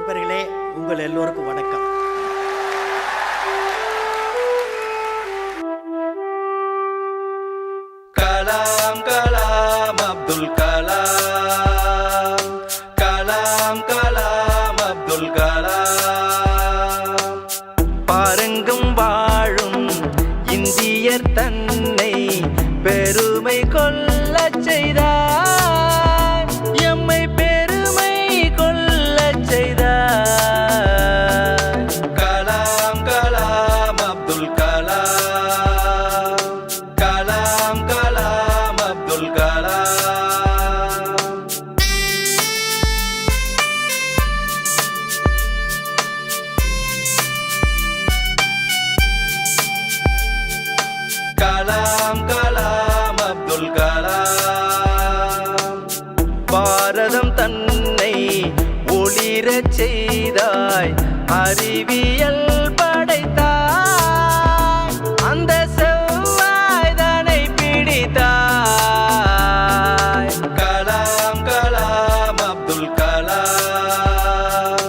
நண்பர்களே, உங்கள் எல்லோருக்கும் வணக்கம். கலாம் கலாம் அப்துல் கலாம், கலாம் கலாம் அப்துல் கலாம். பாருங்கும் வாழும் இந்தியர் தன்னை பெருமை கொள்ளச் செய்தார், எம்மை பெருமை கொள்ளச் செய்தார். கலாம் கலாம் அப்துல் கலாம், கலாம் கலாம் அப்துல் கலாம். கலாம் கலாம் அப்துல் கலாம். பாரதம் தன்னை ஒளிரச் செய்தாய், அறிவியல் படைத்தாய், அந்த செவ்வாய்தனை பிடித்தாய். கலாம் கலாம் அப்துல் கலாம்,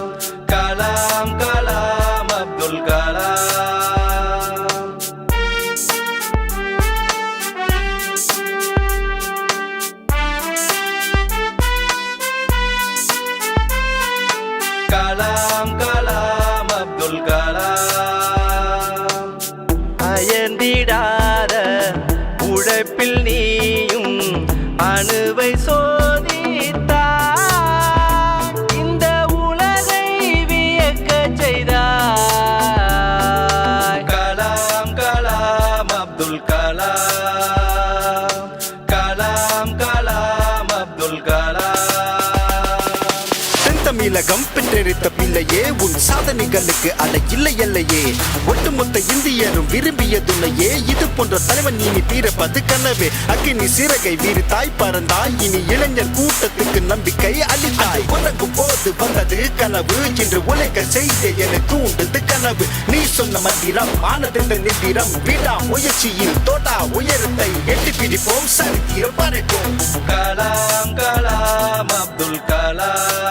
கலாம் கலாம் அப்துல் கலாம். கலாம் கலாம் அப்துல் கலாம். அயர்ந்திடாத உழைப்பில் நீயும் அணுவை சோதித்தாய், இந்த உலகை வியக்கச் செய்தாய். கலாம் கலாம் அப்துல் கலாம், கலாம் கலாம் அப்துல் கலாம். தமிழகம் பெற்றெடுத்த பிள்ளையே, உன் சாதனைகளுக்கு அட இல்லை எல்லையே. ஒட்டுமொத்த இந்தியரும் விரும்பியதுன்னையே, இது போன்ற தலைவன் இனி பிறப்பது கனவே. அக்கினி சிறகை வீரித்தாய் பறந்தாய், இனி இளைஞர் கூட்டத்துக்கு நம்பிக்கை அளித்தாய். உனக்கும் போது வந்தது கனவு, இன்று உலக செய்த என தூண்டது கனவு. நீ சொன்ன மந்திரம் ஆனதென்ற நிதிரம், விடா முயற்சியில் தோட்டா உயரத்தை எட்டி பிடிப்போம், சரித்திரம் படைப்போம். கலாம் கலாம் அப்துல் கலாம்,